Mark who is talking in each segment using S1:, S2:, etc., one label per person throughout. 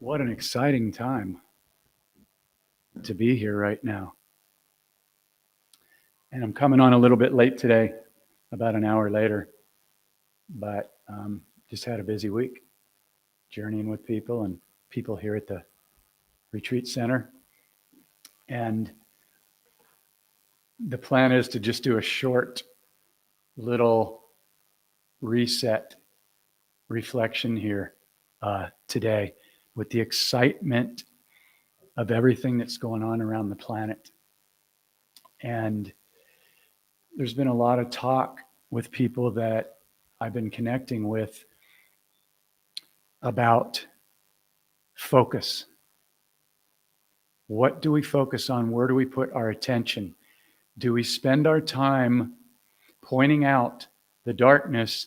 S1: What an exciting time to be here right now. And I'm coming on a little bit late today, about an hour later, but just had a busy week journeying with people and people here at the retreat center. And the plan is to just do a short little reset reflection here today with the excitement of everything that's going on around the planet. And there's been a lot of talk with people that I've been connecting with about focus. What do we focus on? Where do we put our attention? Do we spend our time pointing out the darkness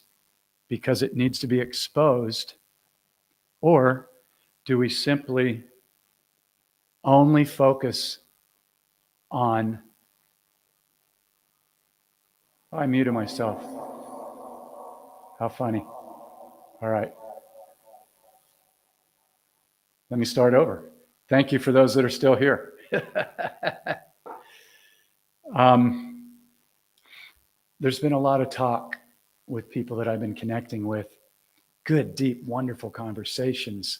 S1: because it needs to be exposed? Or do we simply only focus on... I muted myself. How funny. All right. Let me start over. Thank you for those that are still here. There's been a lot of talk with people that I've been connecting with. Good, deep, wonderful conversations.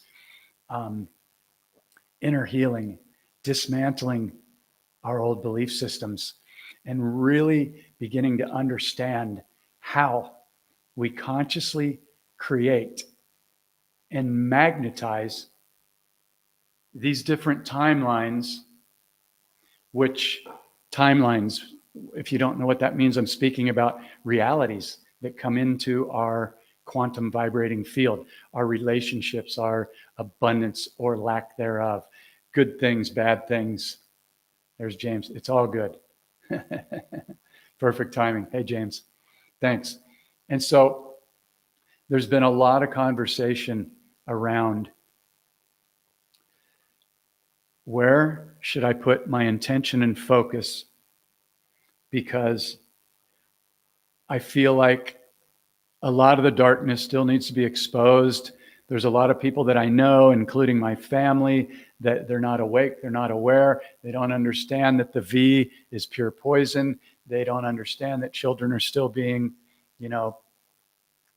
S1: Inner healing, dismantling our old belief systems, and really beginning to understand how we consciously create and magnetize these different timelines, which timelines, if you don't know what that means, I'm speaking about realities that come into our quantum vibrating field, our relationships, our abundance or lack thereof, good things, bad things. There's James. It's all good. Perfect timing. Hey, James. Thanks. And so there's been a lot of conversation around where should I put my intention and focus, because I feel like a lot of the darkness still needs to be exposed. There's a lot of people that I know, including my family, that they're not awake, they're not aware, they don't understand that the V is pure poison. They don't understand that children are still being,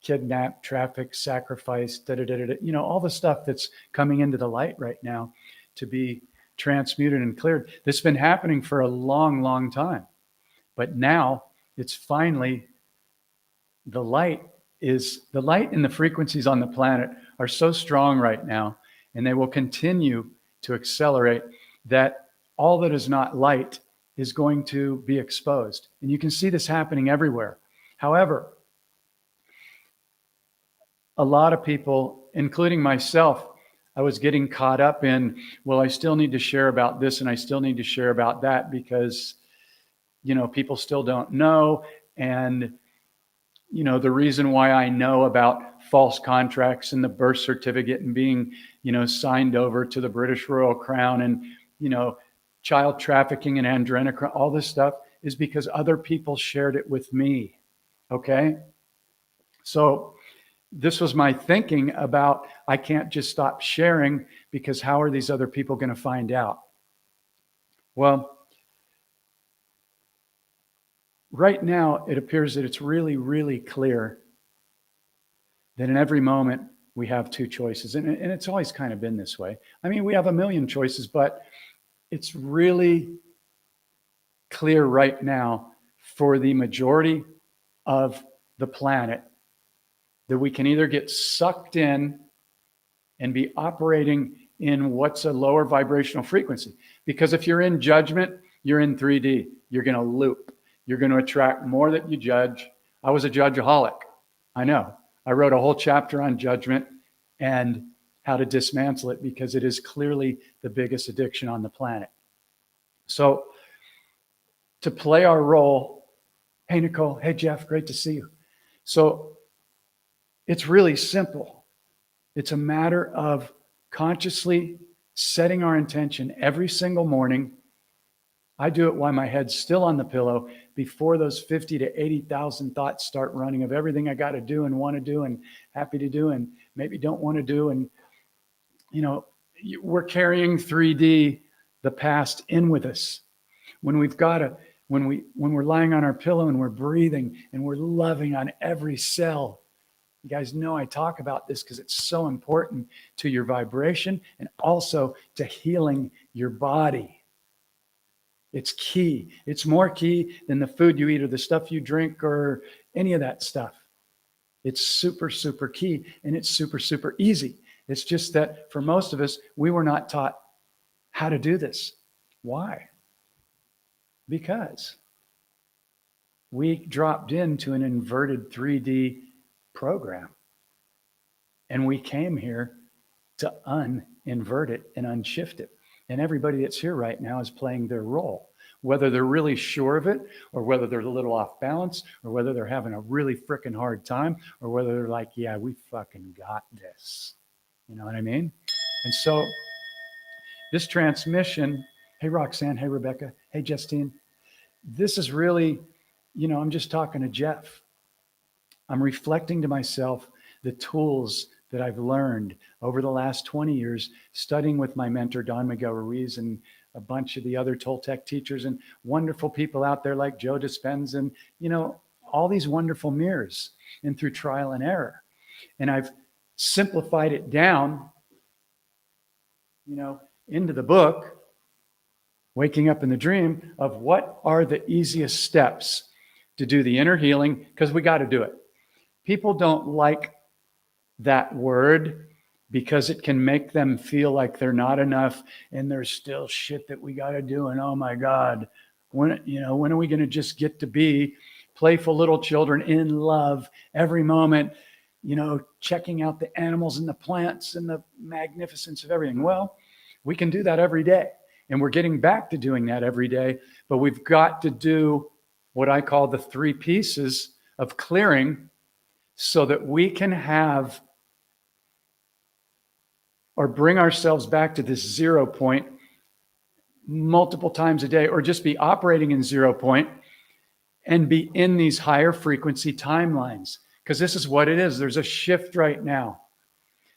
S1: kidnapped, trafficked, sacrificed, all the stuff that's coming into the light right now to be transmuted and cleared. This has been happening for a long, long time. But now it's finally, the light and the frequencies on the planet are so strong right now, and they will continue to accelerate, that all that is not light is going to be exposed. And you can see this happening everywhere. However, a lot of people, including myself, I was getting caught up in, well, I still need to share about this and I still need to share about that because, people still don't know. And, the reason why I know about false contracts and the birth certificate and being, signed over to the British Royal Crown and, child trafficking and adrenochrome, all this stuff is because other people shared it with me. Okay. So this was my thinking about, I can't just stop sharing because how are these other people going to find out? Well, right now, it appears that it's really, really clear that in every moment we have two choices. And it's always kind of been this way. I mean, we have a million choices, but it's really clear right now for the majority of the planet that we can either get sucked in and be operating in what's a lower vibrational frequency. Because if you're in judgment, you're in 3D. You're going to loop. You're going to attract more that you judge. I was a judgeaholic. I know. I wrote a whole chapter on judgment and how to dismantle it, because it is clearly the biggest addiction on the planet. So to play our role, hey, Nicole, hey, Jeff, great to see you. So it's really simple. It's a matter of consciously setting our intention every single morning. I do it while my head's still on the pillow, before those 50 to 80,000 thoughts start running of everything I got to do and want to do and happy to do and maybe don't want to do. And, we're carrying 3D, the past, in with us. When we're lying on our pillow and we're breathing and we're loving on every cell. You guys know I talk about this because it's so important to your vibration and also to healing your body. It's key. It's more key than the food you eat or the stuff you drink or any of that stuff. It's super, super key, and it's super, super easy. It's just that for most of us, we were not taught how to do this. Why? Because we dropped into an inverted 3D program, and we came here to uninvert it and unshift it. And everybody that's here right now is playing their role, whether they're really sure of it, or whether they're a little off balance, or whether they're having a really freaking hard time, or whether they're like, yeah, we fucking got this. You know what I mean? And so this transmission, hey, Roxanne, hey, Rebecca, hey, Justine, this is really, I'm just talking to Jeff. I'm reflecting to myself the tools that I've learned over the last 20 years, studying with my mentor, Don Miguel Ruiz, and a bunch of the other Toltec teachers and wonderful people out there like Joe Dispenza, and, all these wonderful mirrors, and through trial and error. And I've simplified it down, into the book, Waking Up in the Dream, of what are the easiest steps to do the inner healing, because we got to do it. People don't like that word because it can make them feel like they're not enough and there's still shit that we got to do. And oh my God, when are we going to just get to be playful little children in love every moment, checking out the animals and the plants and the magnificence of everything? Well, we can do that every day. And we're getting back to doing that every day, but we've got to do what I call the 3 pieces of clearing so that we can have or bring ourselves back to this 0 point multiple times a day, or just be operating in 0 point and be in these higher frequency timelines. Because this is what it is. There's a shift right now.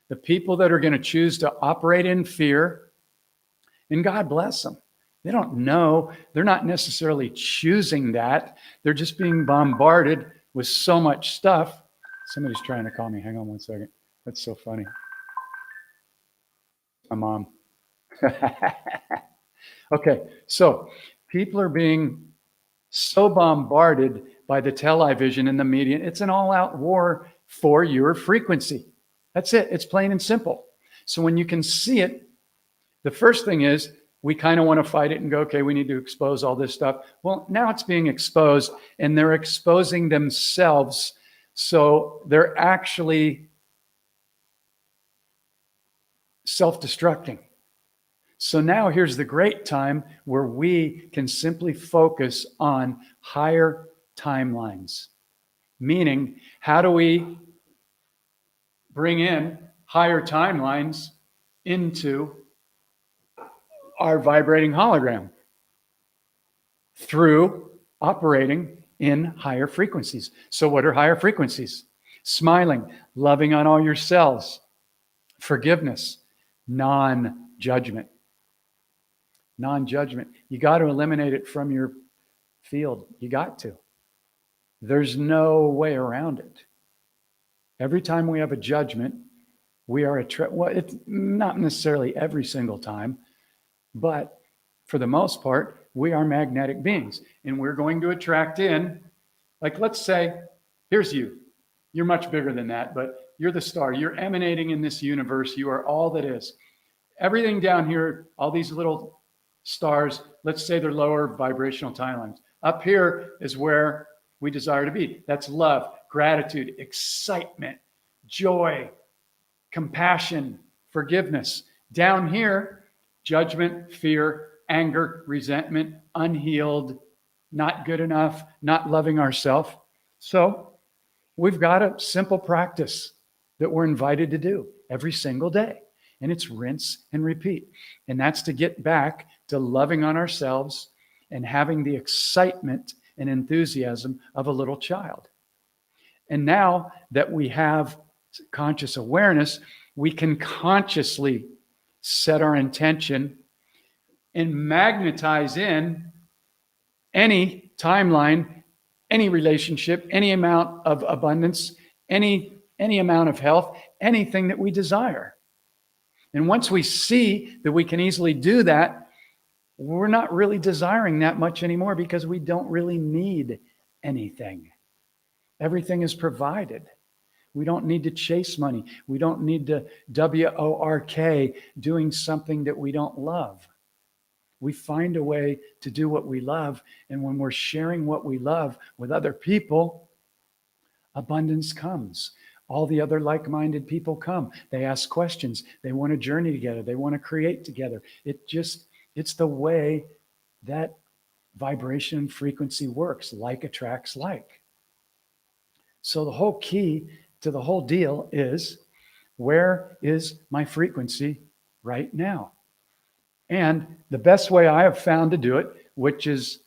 S1: The people that are going to choose to operate in fear, and God bless them, they don't know. They're not necessarily choosing that. They're just being bombarded with so much stuff. Somebody's trying to call me. Hang on one second. That's so funny. My mom. Okay, so people are being so bombarded by the television and the media. It's an all-out war for your frequency. That's it. It's plain and simple. So when you can see it, the first thing is we kind of want to fight it and go, okay, we need to expose all this stuff. Well, now it's being exposed, and they're exposing themselves. So they're actually self-destructing. So now here's the great time where we can simply focus on higher timelines. Meaning, how do we bring in higher timelines into our vibrating hologram? Through operating in higher frequencies. So what are higher frequencies? Smiling, loving on all your cells, forgiveness, non-judgment. Non-judgment. You got to eliminate it from your field. You got to. There's no way around it. Every time we have a judgment, we are well, it's not necessarily every single time, but for the most part, we are magnetic beings, and we're going to attract in, like, let's say, here's you. You're much bigger than that, but you're the star. You're emanating in this universe. You are all that is. Everything down here, all these little stars, let's say they're lower vibrational timelines. Up here is where we desire to be. That's love, gratitude, excitement, joy, compassion, forgiveness. Down here, judgment, fear, anger, resentment, unhealed, not good enough, not loving ourselves. So we've got a simple practice that we're invited to do every single day. And it's rinse and repeat. And that's to get back to loving on ourselves and having the excitement and enthusiasm of a little child. And now that we have conscious awareness, we can consciously set our intention, and magnetize in any timeline, any relationship, any amount of abundance, any amount of health, anything that we desire. And once we see that we can easily do that, we're not really desiring that much anymore because we don't really need anything. Everything is provided. We don't need to chase money. We don't need to work doing something that we don't love. We find a way to do what we love. And when we're sharing what we love with other people, abundance comes. All the other like-minded people come. They ask questions. They want to journey together. They want to create together. It's the way that vibration and frequency works. Like attracts like. So the whole key to the whole deal is, where is my frequency right now? And the best way I have found to do it, which is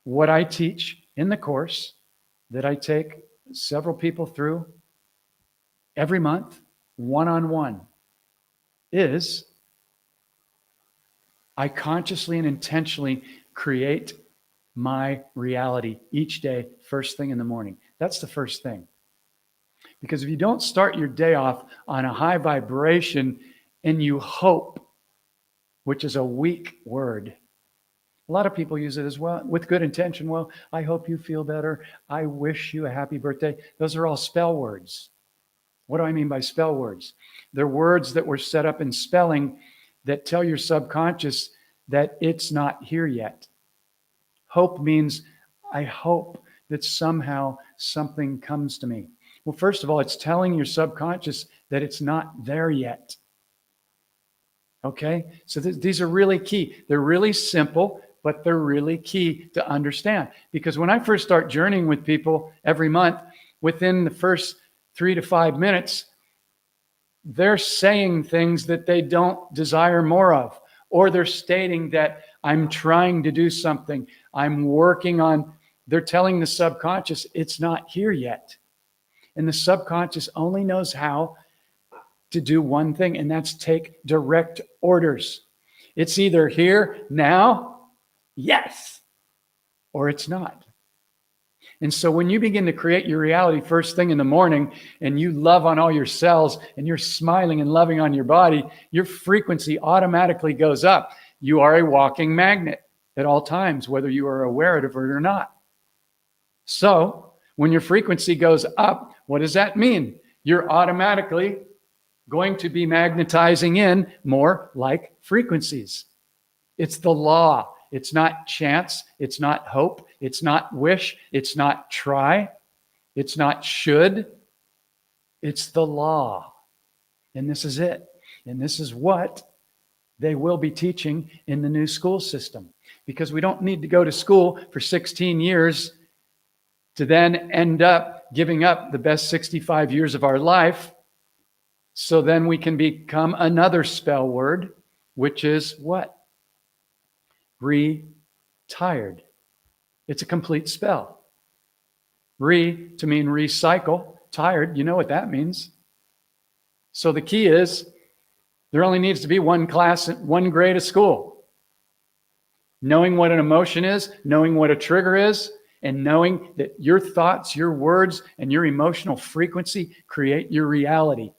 S1: what I teach in the course that I take several people through every month, one-on-one, is I consciously and intentionally create my reality each day, first thing in the morning. That's the first thing. Because if you don't start your day off on a high vibration and you hope, which is a weak word. A lot of people use it as well with good intention. Well, I hope you feel better. I wish you a happy birthday. Those are all spell words. What do I mean by spell words? They're words that were set up in spelling that tell your subconscious that it's not here yet. Hope means I hope that somehow something comes to me. Well, first of all, it's telling your subconscious that it's not there yet. Okay, so these are really key. They're really simple, but they're really key to understand. Because when I first start journeying with people every month, within the first 3 to 5 minutes, they're saying things that they don't desire more of, or they're stating that I'm trying to do something, I'm working on. They're telling the subconscious it's not here yet. And the subconscious only knows how to do one thing, and that's take direct orders. It's either here, now, yes, or it's not. And so when you begin to create your reality first thing in the morning, and you love on all your cells, and you're smiling and loving on your body, your frequency automatically goes up. You are a walking magnet at all times, whether you are aware of it or not. So when your frequency goes up, what does that mean? You're automatically going to be magnetizing in more like frequencies. It's the law. It's not chance. It's not hope. It's not wish. It's not try. It's not should. It's the law. And this is it. And this is what they will be teaching in the new school system. Because we don't need to go to school for 16 years to then end up giving up the best 65 years of our life. So then we can become another spell word, which is what? Retired. It's a complete spell. Re to mean recycle. Tired, you know what that means. So the key is there only needs to be one class, one grade of school. Knowing what an emotion is, knowing what a trigger is, and knowing that your thoughts, your words, and your emotional frequency create your reality.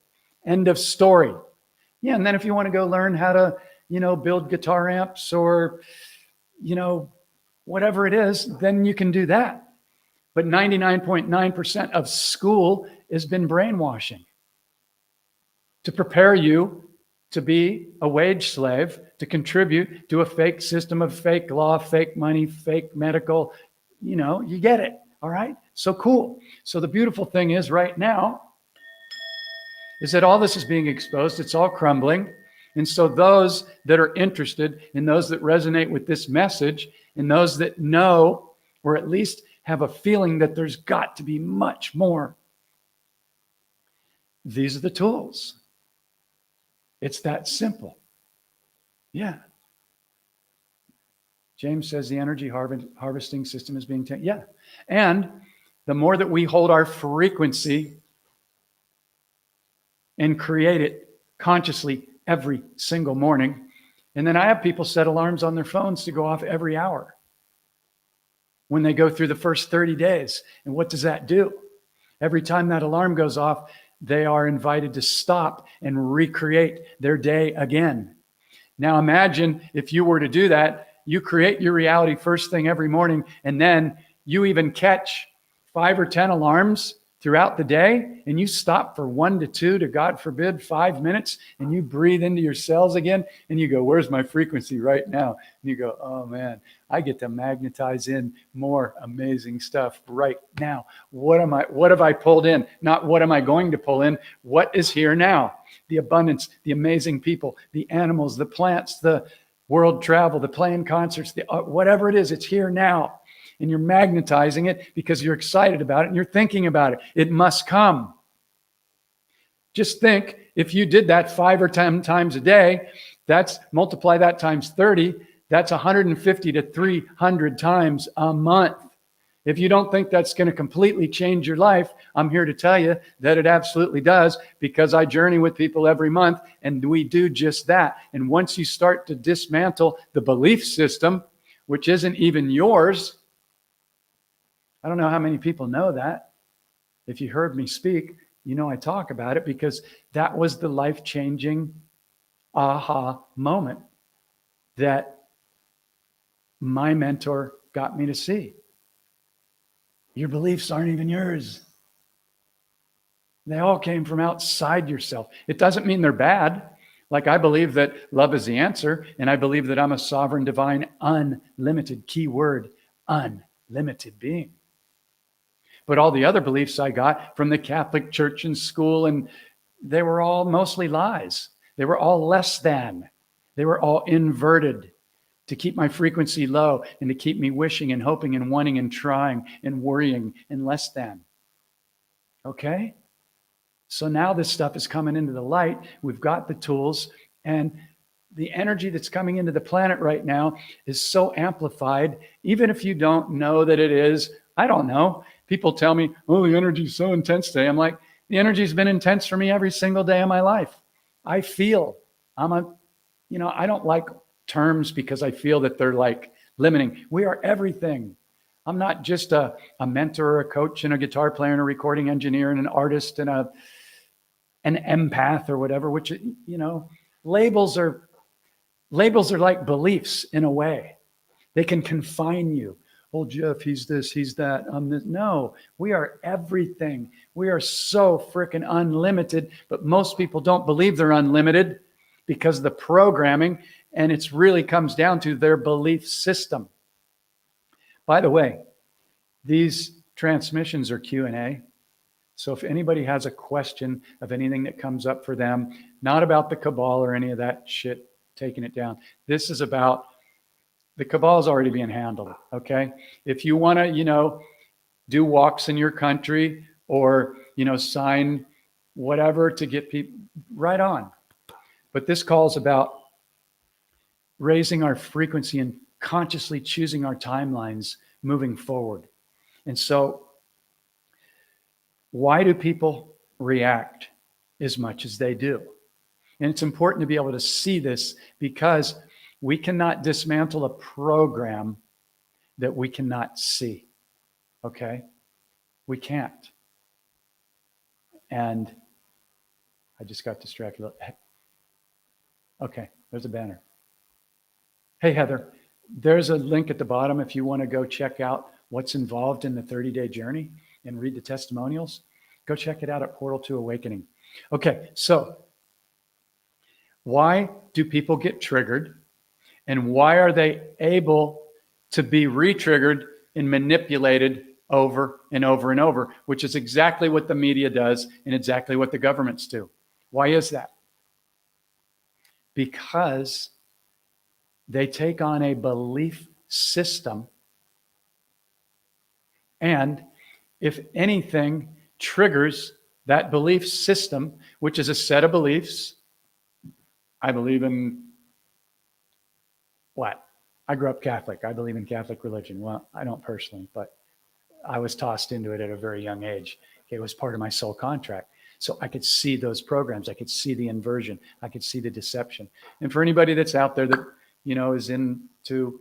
S1: End of story. Yeah, and then if you want to go learn how to, build guitar amps or, whatever it is, then you can do that. But 99.9% of school has been brainwashing to prepare you to be a wage slave, to contribute to a fake system of fake law, fake money, fake medical. You get it. All right. So cool. So the beautiful thing is right now is that all this is being exposed. It's all crumbling. And so those that are interested and those that resonate with this message and those that know, or at least have a feeling that there's got to be much more, these are the tools. It's that simple. Yeah. James says the energy harvesting system is being taken. Yeah. And the more that we hold our frequency and create it consciously every single morning. And then I have people set alarms on their phones to go off every hour when they go through the first 30 days. And what does that do? Every time that alarm goes off, they are invited to stop and recreate their day again. Now imagine if you were to do that, you create your reality first thing every morning, and then you even catch 5 or 10 alarms throughout the day, and you stop for 1 to 2 to, God forbid, 5 minutes, and you breathe into your cells again, and you go, where's my frequency right now? And you go, oh man, I get to magnetize in more amazing stuff right now. What have I pulled in? Not what am I going to pull in? What is here now? The abundance, the amazing people, the animals, the plants, the world travel, the playing concerts, the whatever it is, it's here now. And you're magnetizing it because you're excited about it and you're thinking about it. It must come. Just think, if you did that 5 or 10 times a day, multiply that times 30, that's 150 to 300 times a month. If you don't think that's going to completely change your life, I'm here to tell you that it absolutely does, because I journey with people every month and we do just that. And once you start to dismantle the belief system, which isn't even yours, I don't know how many people know that. If you heard me speak, you know I talk about it, because that was the life-changing aha moment that my mentor got me to see. Your beliefs aren't even yours. They all came from outside yourself. It doesn't mean they're bad. Like, I believe that love is the answer, and I believe that I'm a sovereign, divine, unlimited, keyword, unlimited being. But all the other beliefs I got from the Catholic Church and school, and they were all mostly lies. They were all less than. They were all inverted to keep my frequency low and to keep me wishing and hoping and wanting and trying and worrying and less than. Okay? So now this stuff is coming into the light. We've got the tools, and the energy that's coming into the planet right now is so amplified. Even if you don't know that it is, I don't know. People tell me, oh, the energy is so intense today. I'm like, the energy's been intense for me every single day of my life. I feel I don't like terms because I feel that they're like limiting. We are everything. I'm not just a mentor or a coach and a guitar player and a recording engineer and an artist and an empath or whatever, which, labels are like beliefs in a way. They can confine you. Oh, Jeff, he's this, he's that. No, we are everything. We are so freaking unlimited, but most people don't believe they're unlimited because of the programming, and it really comes down to their belief system. By the way, these transmissions are Q&A. So if anybody has a question of anything that comes up for them, not about the cabal or any of that shit, taking it down. This is about the cabal is already being handled, okay? If you want to, do walks in your country or, sign whatever to get people, right on. But this calls about raising our frequency and consciously choosing our timelines moving forward. And so why do people react as much as they do? And it's important to be able to see this, because we cannot dismantle a program that we cannot see. Okay? We can't. And I just got distracted. Okay, there's a banner. Hey, Heather, there's a link at the bottom if you want to go check out what's involved in the 30-day journey and read the testimonials. Go check it out at Portal to Awakening. Okay, so why do people get triggered? And why are they able to be re-triggered and manipulated over and over and over, which is exactly what the media does and exactly what the governments do? Why is that? Because they take on a belief system, and if anything triggers that belief system, which is a set of beliefs, I believe in what? I grew up Catholic. I believe in Catholic religion. Well, I don't personally, but I was tossed into it at a very young age. It was part of my soul contract. So I could see those programs. I could see the inversion. I could see the deception. And for anybody that's out there that, is into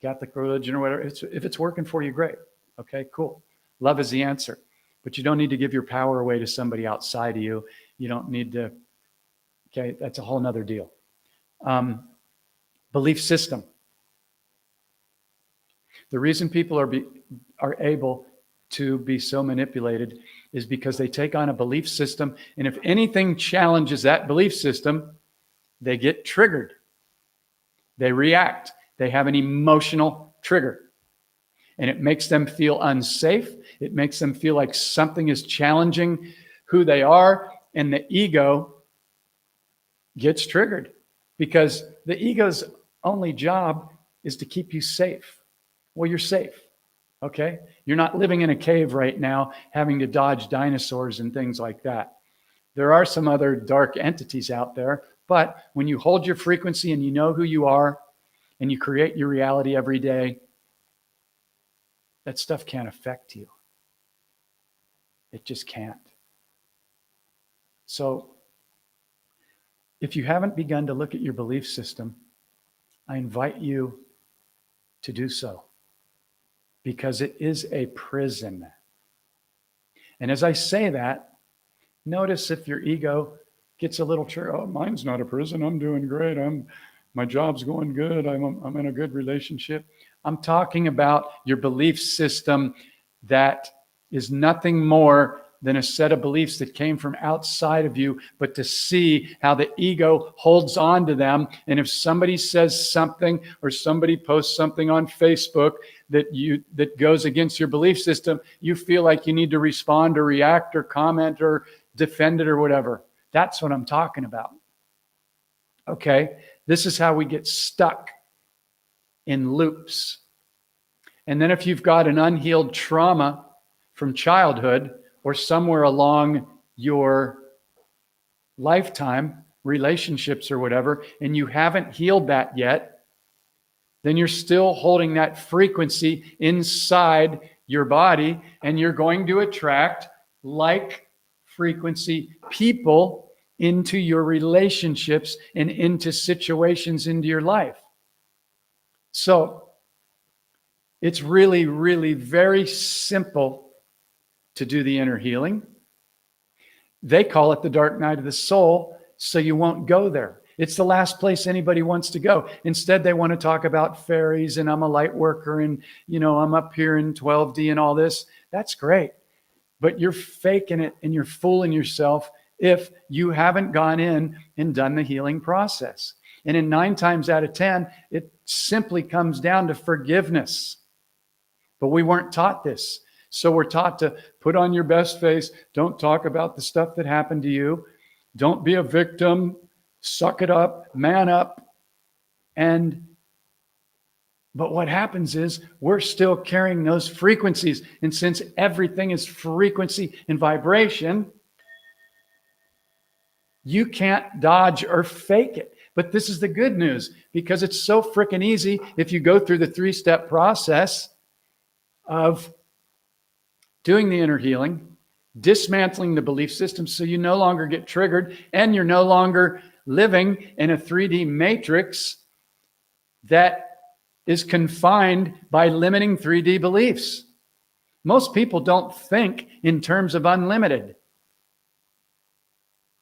S1: Catholic religion or whatever, if it's working for you, great. Okay, cool. Love is the answer. But you don't need to give your power away to somebody outside of you. You don't need to, okay, that's a whole nother deal. Belief system. The reason people are able to be so manipulated is because they take on a belief system, and if anything challenges that belief system, they get triggered. They react. They have an emotional trigger. And it makes them feel unsafe. It makes them feel like something is challenging who they are, and the ego gets triggered because the ego's only job is to keep you safe. Well, you're safe, okay? You're not living in a cave right now having to dodge dinosaurs and things like that. There are some other dark entities out there, but when you hold your frequency and you know who you are and you create your reality every day, that stuff can't affect you. It just can't. So if you haven't begun to look at your belief system, I invite you to do so, because it is a prison. And as I say that, notice if your ego gets a little triggered. Oh, mine's not a prison. I'm doing great. My job's going good. I'm in a good relationship. I'm talking about your belief system that is nothing more than a set of beliefs that came from outside of you, but to see how the ego holds on to them. And if somebody says something or somebody posts something on Facebook that goes against your belief system, you feel like you need to respond or react or comment or defend it or whatever. That's what I'm talking about. Okay? This is how we get stuck in loops. And then if you've got an unhealed trauma from childhood or somewhere along your lifetime, relationships or whatever, and you haven't healed that yet, then you're still holding that frequency inside your body, and you're going to attract like frequency people into your relationships and into situations into your life. So it's really, really very simple to do the inner healing. They call it the dark night of the soul, so you won't go there. It's the last place anybody wants to go. Instead, they want to talk about fairies and I'm a light worker and, I'm up here in 12D and all this. That's great. But you're faking it and you're fooling yourself if you haven't gone in and done the healing process. And in 9 times out of 10, it simply comes down to forgiveness. But we weren't taught this. So we're taught to put on your best face. Don't talk about the stuff that happened to you. Don't be a victim. Suck it up. Man up. But what happens is we're still carrying those frequencies. And since everything is frequency and vibration, you can't dodge or fake it. But this is the good news, because it's so freaking easy if you go through the 3-step process of doing the inner healing, dismantling the belief system so you no longer get triggered and you're no longer living in a 3D matrix that is confined by limiting 3D beliefs. Most people don't think in terms of unlimited.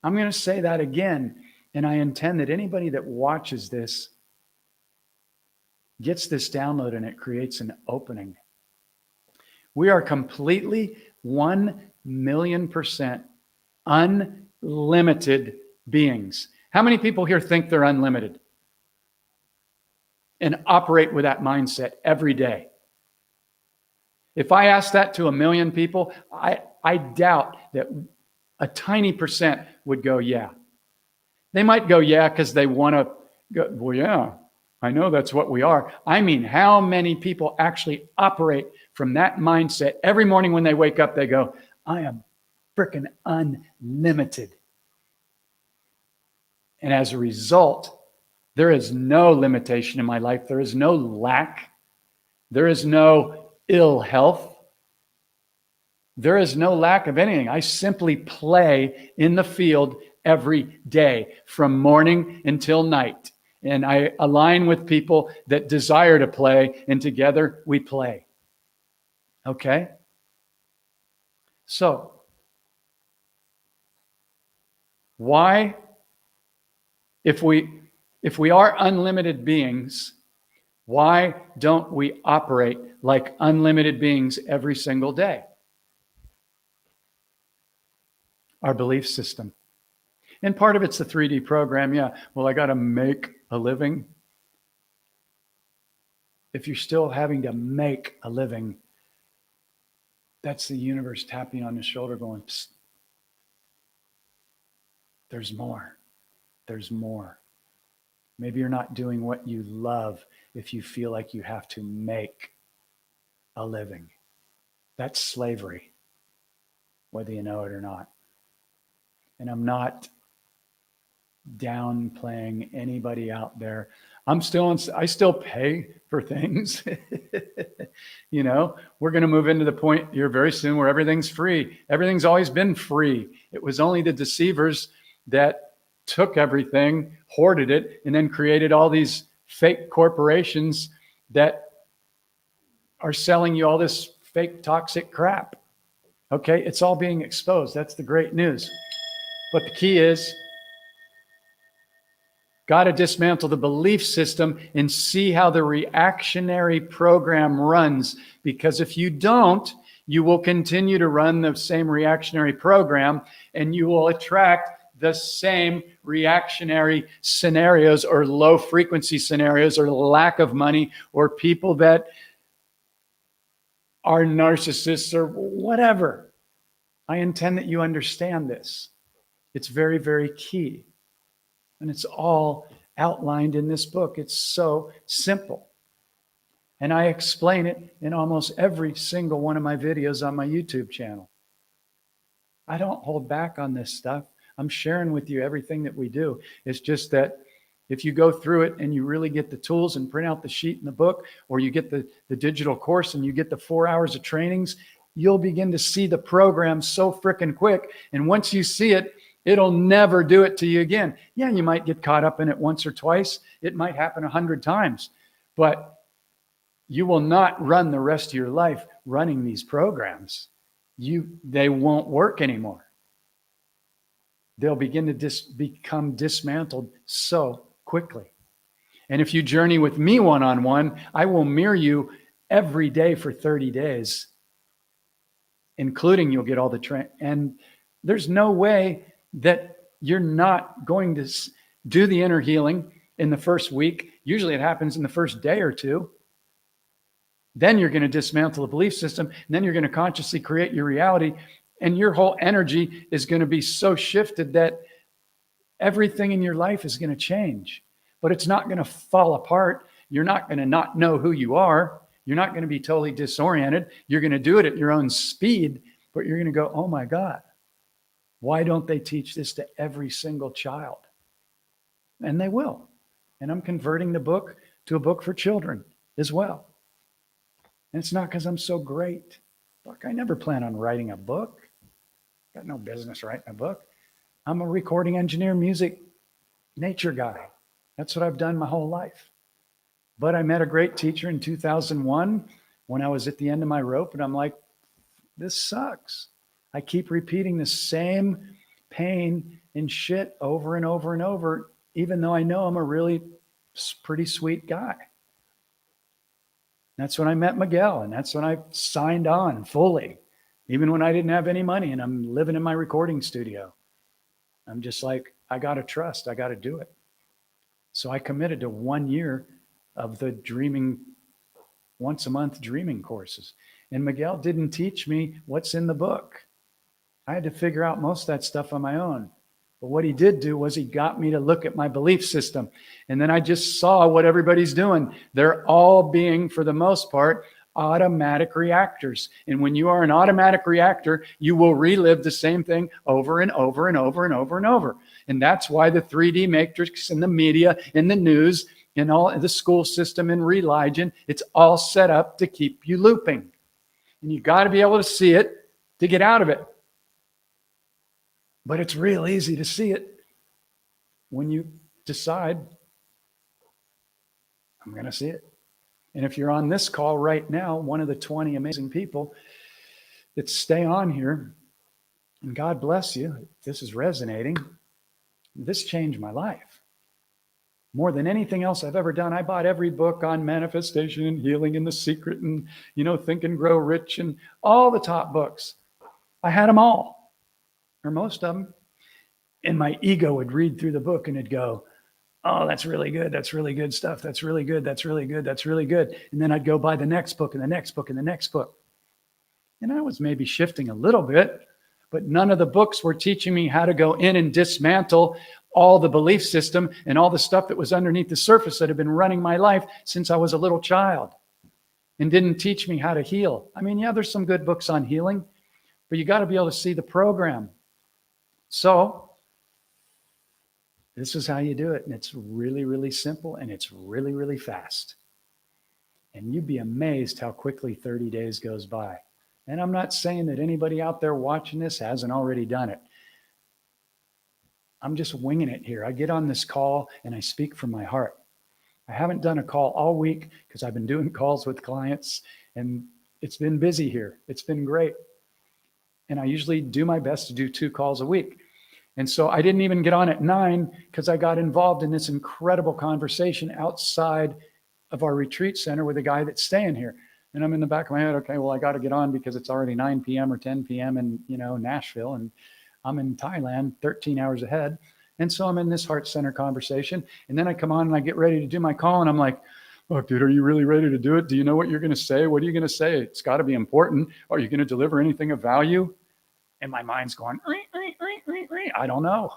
S1: I'm going to say that again, and I intend that anybody that watches this gets this download and it creates an opening. We are completely 1,000,000% unlimited beings. How many people here think they're unlimited and operate with that mindset every day? If I asked that to 1,000,000 people, I doubt that a tiny percent would go, yeah. They might go, yeah, because they want to go, well, yeah, I know that's what we are. I mean, how many people actually operate from that mindset? Every morning when they wake up, they go, I am freaking unlimited. And as a result, there is no limitation in my life. There is no lack. There is no ill health. There is no lack of anything. I simply play in the field every day from morning until night. And I align with people that desire to play, and together we play. Okay? So, why, if we are unlimited beings, why don't we operate like unlimited beings every single day? Our belief system. And part of it's the 3D program. Yeah, well, I got to make a living. If you're still having to make a living, that's the universe tapping on the shoulder going, psst, there's more. There's more. Maybe you're not doing what you love if you feel like you have to make a living. That's slavery, whether you know it or not. And I'm not downplaying anybody out there. I still pay for things. You know, we're going to move into the point here very soon where everything's free. Everything's always been free. It was only the deceivers that took everything, hoarded it, and then created all these fake corporations that are selling you all this fake toxic crap. Okay, it's all being exposed. That's the great news. But the key is, got to dismantle the belief system and see how the reactionary program runs. Because if you don't, you will continue to run the same reactionary program, and you will attract the same reactionary scenarios, or low frequency scenarios, or lack of money, or people that are narcissists, or whatever. I intend that you understand this. It's very, very key. And it's all outlined in this book. It's so simple. And I explain it in almost every single one of my videos on my YouTube channel. I don't hold back on this stuff. I'm sharing with you everything that we do. It's just that if you go through it and you really get the tools and print out the sheet in the book, or you get the digital course and you get the 4 hours of trainings, you'll begin to see the program so freaking quick. And once you see it, it'll never do it to you again. Yeah, you might get caught up in it once or twice. It might happen 100 times, but you will not run the rest of your life running these programs. They won't work anymore. They'll begin to become dismantled so quickly. And if you journey with me one-on-one, I will mirror you every day for 30 days, including you'll get all the training. And there's no way that you're not going to do the inner healing in the first week. Usually it happens in the first day or two. Then you're going to dismantle the belief system, and then you're going to consciously create your reality, and your whole energy is going to be so shifted that everything in your life is going to change. But it's not going to fall apart. You're not going to not know who you are. You're not going to be totally disoriented. You're going to do it at your own speed, but you're going to go, oh my God, why don't they teach this to every single child? And they will. And I'm converting the book to a book for children as well. And it's not because I'm so great. Look, I never plan on writing a book. Got no business writing a book. I'm a recording engineer, music, nature guy. That's what I've done my whole life. But I met a great teacher in 2001 when I was at the end of my rope, and I'm like, this sucks. I keep repeating the same pain and shit over and over and over, even though I know I'm a really pretty sweet guy. That's when I met Miguel, and that's when I signed on fully, even when I didn't have any money and I'm living in my recording studio. I'm just like, I got to trust, I got to do it. So I committed to 1 year of the dreaming, once a month dreaming courses. And Miguel didn't teach me what's in the book. I had to figure out most of that stuff on my own. But what he did do was he got me to look at my belief system. And then I just saw what everybody's doing. They're all being, for the most part, automatic reactors. And when you are an automatic reactor, you will relive the same thing over and over and over and over and over. And that's why the 3D matrix and the media and the news and all the school system and religion, it's all set up to keep you looping. And you got to be able to see it, to get out of it. But it's real easy to see it when you decide, I'm going to see it. And if you're on this call right now, one of the 20 amazing people that stay on here, and God bless you, this is resonating. This changed my life. More than anything else I've ever done. I bought every book on manifestation and healing and The Secret and, Think and Grow Rich and all the top books. I had them all, or most of them. And my ego would read through the book and it'd go, oh, that's really good. That's really good stuff. That's really good. That's really good. That's really good. And then I'd go buy the next book and the next book and the next book. And I was maybe shifting a little bit, but none of the books were teaching me how to go in and dismantle all the belief system and all the stuff that was underneath the surface that had been running my life since I was a little child and didn't teach me how to heal. I mean, yeah, there's some good books on healing, but you got to be able to see the program. So this is how you do it. And it's really, really simple and it's really, really fast. And you'd be amazed how quickly 30 days goes by. And I'm not saying that anybody out there watching this hasn't already done it. I'm just winging it here. I get on this call and I speak from my heart. I haven't done a call all week because I've been doing calls with clients and it's been busy here. It's been great. And I usually do my best to do 2 calls a week. And so I didn't even get on at 9 because I got involved in this incredible conversation outside of our retreat center with a guy that's staying here. And I'm in the back of my head, okay, well, I got to get on because it's already 9 p.m. or 10 p.m. in, Nashville. And I'm in Thailand, 13 hours ahead. And so I'm in this heart center conversation. And then I come on and I get ready to do my call. And I'm like, oh, dude, are you really ready to do it? Do you know what you're going to say? What are you going to say? It's got to be important. Are you going to deliver anything of value? And my mind's going, I don't know.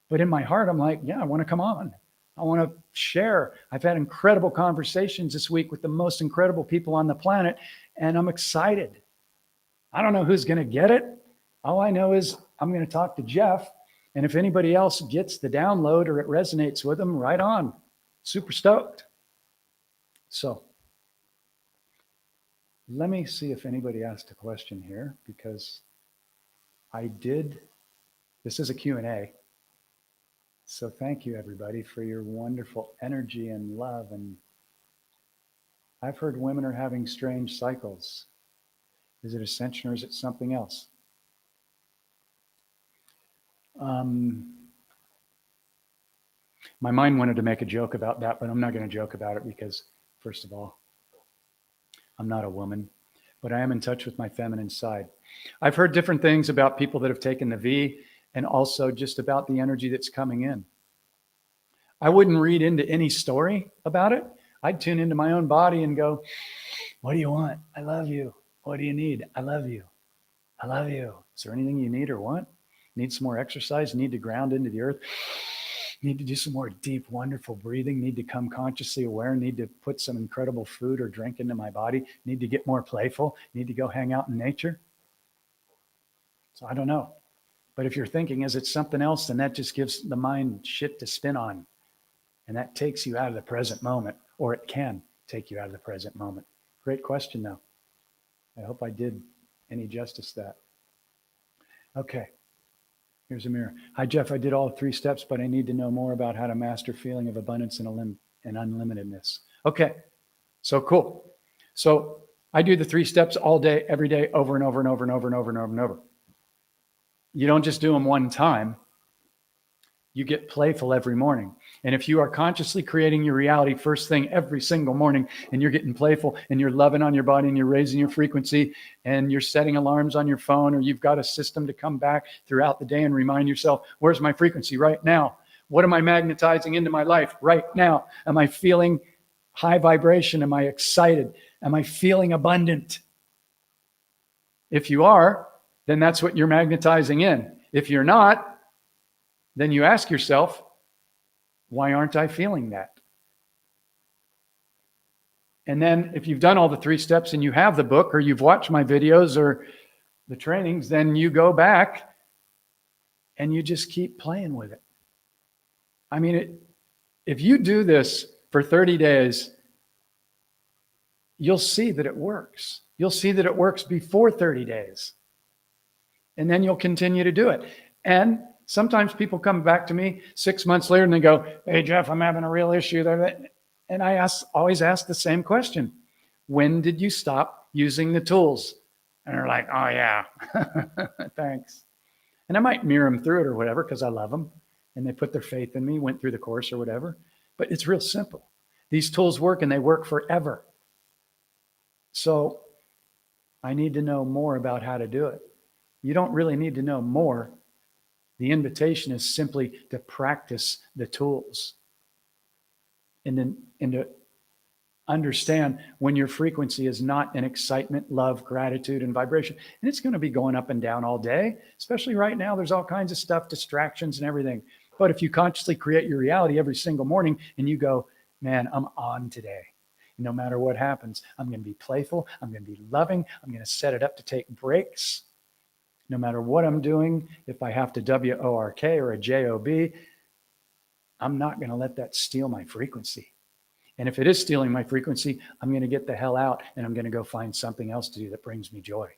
S1: But in my heart, I'm like, yeah, I want to come on. I want to share. I've had incredible conversations this week with the most incredible people on the planet. And I'm excited. I don't know who's going to get it. All I know is I'm going to talk to Jeff. And if anybody else gets the download or it resonates with them, right on. Super stoked. So let me see if anybody asked a question here because I did. This is a Q&A. So thank you, everybody, for your wonderful energy and love. And I've heard women are having strange cycles. Is it ascension or is it something else? My mind wanted to make a joke about that, but I'm not going to joke about it because, first of all, I'm not a woman, but I am in touch with my feminine side. I've heard different things about people that have taken the V and also just about the energy that's coming in. I wouldn't read into any story about it. I'd tune into my own body and go, what do you want? I love you. What do you need? I love you. I love you. Is there anything you need or want? Need some more exercise? Need to ground into the earth? Need to do some more deep, wonderful breathing? Need to come consciously aware? Need to put some incredible food or drink into my body? Need to get more playful? Need to go hang out in nature? So I don't know. But if you're thinking, is it something else? Then that just gives the mind shit to spin on. And that takes you out of the present moment, or it can take you out of the present moment. Great question, though. I hope I did any justice to that. Okay. Here's a mirror. Hi, Jeff. I did all 3 steps, but I need to know more about how to master feeling of abundance and unlimitedness. Okay. So cool. So I do the 3 steps all day, every day, over and over and over and over and over and over and over. You don't just do them one time. You get playful every morning. And if you are consciously creating your reality first thing every single morning, and you're getting playful and you're loving on your body and you're raising your frequency and you're setting alarms on your phone, or you've got a system to come back throughout the day and remind yourself, where's my frequency right now? What am I magnetizing into my life right now? Am I feeling high vibration? Am I excited? Am I feeling abundant? If you are, then that's what you're magnetizing in. If you're not, then you ask yourself, why aren't I feeling that? And then if you've done all the 3 steps and you have the book, or you've watched my videos or the trainings, then you go back and you just keep playing with it. I mean, if you do this for 30 days, you'll see that it works. You'll see that it works before 30 days. And then you'll continue to do it. And sometimes people come back to me 6 months later and they go, hey, Jeff, I'm having a real issue there. And I always ask the same question. When did you stop using the tools? And they're like, oh, yeah, thanks. And I might mirror them through it or whatever because I love them. And they put their faith in me, went through the course or whatever. But it's real simple. These tools work and they work forever. So I need to know more about how to do it. You don't really need to know more. The invitation is simply to practice the tools and to understand when your frequency is not in excitement, love, gratitude, and vibration. And it's going to be going up and down all day, especially right now. There's all kinds of stuff, distractions and everything. But if you consciously create your reality every single morning and you go, man, I'm on today. No matter what happens, I'm going to be playful. I'm going to be loving. I'm going to set it up to take breaks. No matter what I'm doing, if I have to WORK or a JOB, I'm not going to let that steal my frequency. And if it is stealing my frequency, I'm going to get the hell out and I'm going to go find something else to do that brings me joy.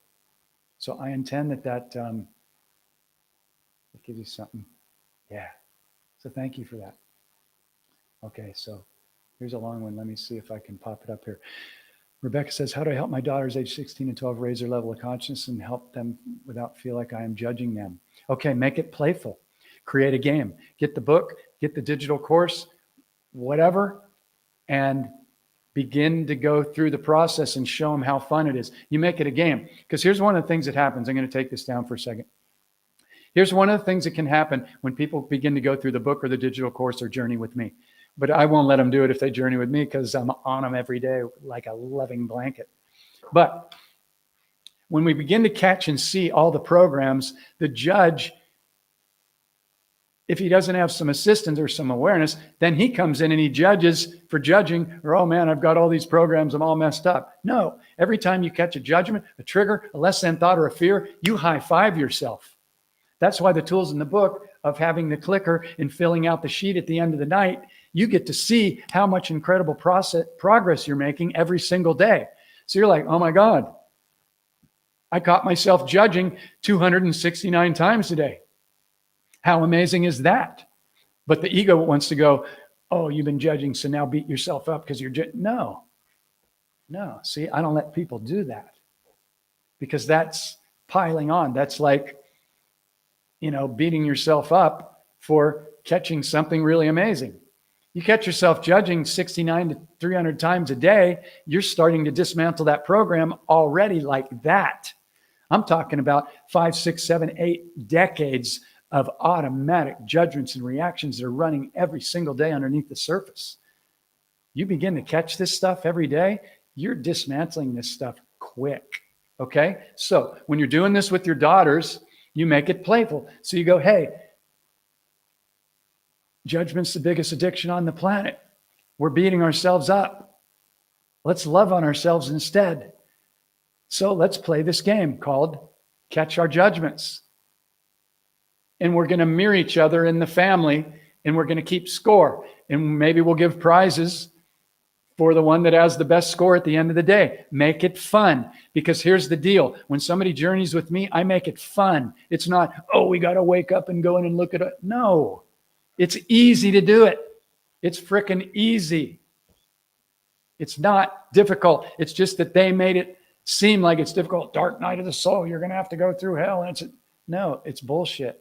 S1: So I intend that it gives you something. Yeah. So thank you for that. Okay, so here's a long one. Let me see if I can pop it up here. Rebecca says, how do I help my daughters age 16 and 12 raise their level of consciousness and help them without feel like I am judging them? Okay, make it playful. Create a game. Get the book, get the digital course, whatever, and begin to go through the process and show them how fun it is. You make it a game. Because here's one of the things that happens. I'm going to take this down for a second. Here's one of the things that can happen when people begin to go through the book or the digital course or journey with me. But I won't let them do it if they journey with me because I'm on them every day like a loving blanket. But when we begin to catch and see all the programs, the judge, if he doesn't have some assistance or some awareness, then he comes in and he judges for judging, or, oh man, I've got all these programs, I'm all messed up. No, every time you catch a judgment, a trigger, a less than thought, or a fear, you high five yourself. That's why the tools in the book of having the clicker and filling out the sheet at the end of the night, you get to see how much incredible progress you're making every single day. So you're like, oh my God, I caught myself judging 269 times today. How amazing is that? But the ego wants to go, oh, you've been judging, so now beat yourself up because you're no. See, I don't let people do that because that's piling on. That's like, beating yourself up for catching something really amazing. You catch yourself judging 69 to 300 times a day, you're starting to dismantle that program already like that. I'm talking about 5, 6, 7, 8 decades of automatic judgments and reactions that are running every single day underneath the surface. You begin to catch this stuff every day, you're dismantling this stuff quick. Okay? So when you're doing this with your daughters, you make it playful. So you go, hey, judgment's the biggest addiction on the planet. We're beating ourselves up. Let's love on ourselves instead. So let's play this game called Catch Our Judgments. And we're going to mirror each other in the family, and we're going to keep score. And maybe we'll give prizes for the one that has the best score at the end of the day. Make it fun. Because here's the deal. When somebody journeys with me, I make it fun. It's not, oh, we got to wake up and go in and look at it. No. It's easy to do it. It's freaking easy. It's not difficult. It's just that they made it seem like it's difficult. Dark night of the soul. You're going to have to go through hell. And no, it's bullshit.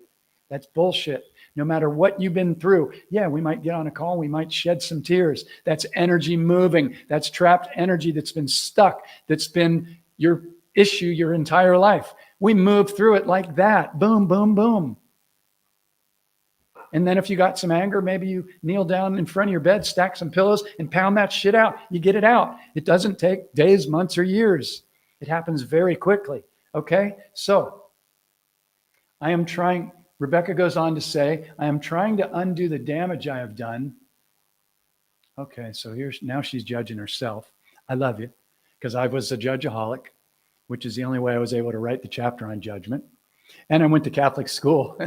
S1: That's bullshit. No matter what you've been through. Yeah, we might get on a call. We might shed some tears. That's energy moving. That's trapped energy that's been stuck. That's been your issue your entire life. We move through it like that. Boom, boom, boom. And then if you got some anger, maybe you kneel down in front of your bed, stack some pillows, and pound that shit out. You get it out. It doesn't take days, months, or years. It happens very quickly. Okay? So I am trying, Rebecca goes on to say, I am trying to undo the damage I have done. Okay, so now she's judging herself. I love you, because I was a judgeaholic, which is the only way I was able to write the chapter on judgment. And I went to Catholic school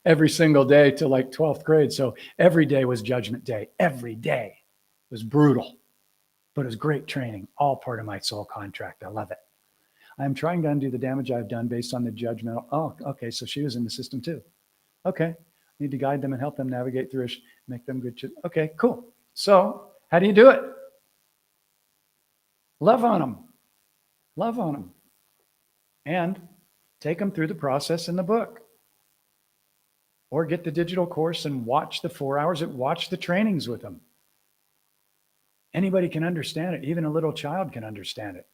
S1: every single day till like 12th grade. So every day was judgment day. Every day. It was brutal, but it was great training. All part of my soul contract. I love it. I'm trying to undo the damage I've done based on the judgmental. Oh, okay. So she was in the system too. Okay. Need to guide them and help them navigate through it, make them good. Okay, cool. So how do you do it? Love on them. Love on them. And take them through the process in the book. Or get the digital course and watch the 4 hours and watch the trainings with them. Anybody can understand it. Even a little child can understand it.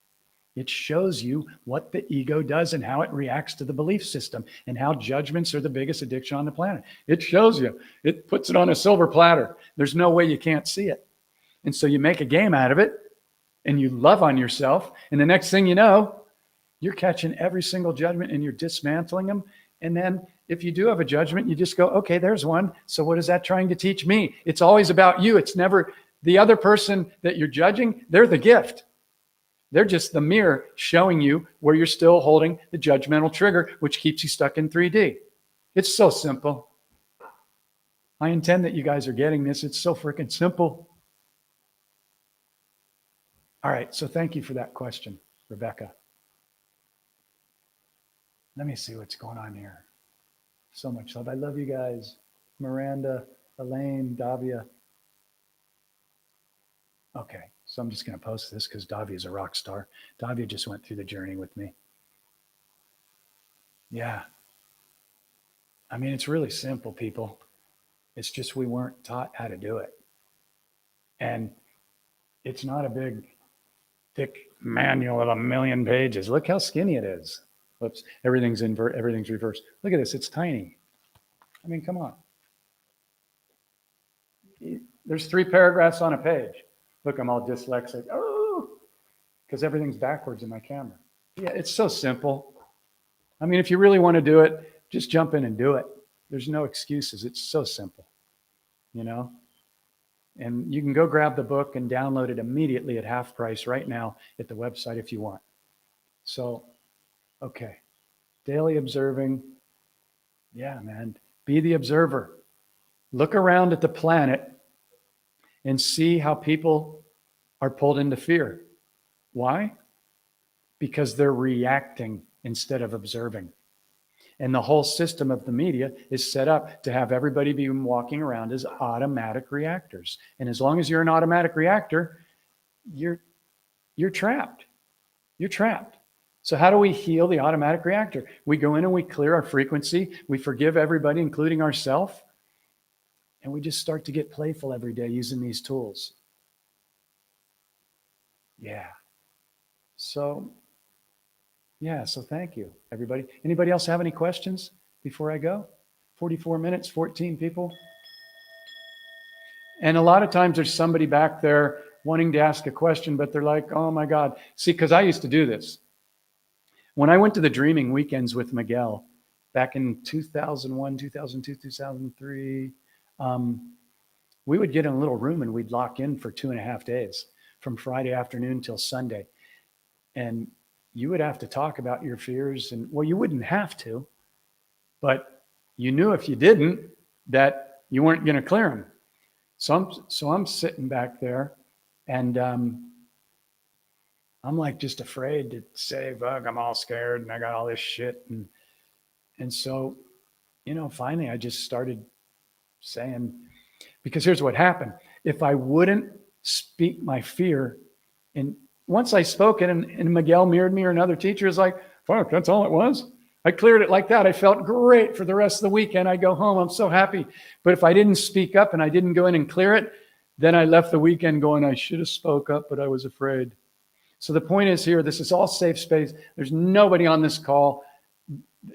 S1: It shows you what the ego does and how it reacts to the belief system and how judgments are the biggest addiction on the planet. It shows you. It puts it on a silver platter. There's no way you can't see it. And so you make a game out of it and you love on yourself. And the next thing you know, you're catching every single judgment and you're dismantling them. And then if you do have a judgment, you just go, okay, there's one. So what is that trying to teach me? It's always about you. It's never the other person that you're judging. They're the gift. They're just the mirror showing you where you're still holding the judgmental trigger, which keeps you stuck in 3D. It's so simple. I intend that you guys are getting this. It's so freaking simple. All right. So thank you for that question, Rebecca. Let me see what's going on here. So much love. I love you guys. Miranda, Elaine, Davia. Okay. So I'm just going to post this because Davia is a rock star. Davia just went through the journey with me. Yeah. I mean, it's really simple, people. It's just we weren't taught how to do it. And it's not a big, thick manual of 1,000,000 pages. Look how skinny it is. Whoops, everything's reversed. Look at this, it's tiny. I mean, come on. There's 3 paragraphs on a page. Look, I'm all dyslexic. Oh, because everything's backwards in my camera. Yeah, it's so simple. I mean, if you really want to do it, just jump in and do it. There's no excuses. It's so simple, you know? And you can go grab the book and download it immediately at half price right now at the website if you want. So, okay. Daily observing. Yeah, man. Be the observer. Look around at the planet and see how people are pulled into fear. Why? Because they're reacting instead of observing. And the whole system of the media is set up to have everybody be walking around as automatic reactors. And as long as you're an automatic reactor, you're trapped. You're trapped. So how do we heal the automatic reactor? We go in and we clear our frequency. We forgive everybody, including ourselves. And we just start to get playful every day using these tools. Yeah. So thank you, everybody. Anybody else have any questions before I go? 44 minutes, 14 people. And a lot of times there's somebody back there wanting to ask a question, but they're like, oh my God. See, because I used to do this. When I went to the dreaming weekends with Miguel back in 2001, 2002, 2003, we would get in a little room and we'd lock in for 2.5 days from Friday afternoon till Sunday. And you would have to talk about your fears and, well, you wouldn't have to, but you knew if you didn't that you weren't going to clear them. So I'm sitting back there and I'm like just afraid to say, fuck, I'm all scared and I got all this shit. And so, you know, finally I just started saying, because here's what happened. If I wouldn't speak my fear, and once I spoke it and Miguel mirrored me or another teacher is like, fuck, that's all it was. I cleared it like that. I felt great for the rest of the weekend. I go home, I'm so happy. But if I didn't speak up and I didn't go in and clear it, then I left the weekend going, I should have spoke up, but I was afraid. So the point is here, this is all safe space. There's nobody on this call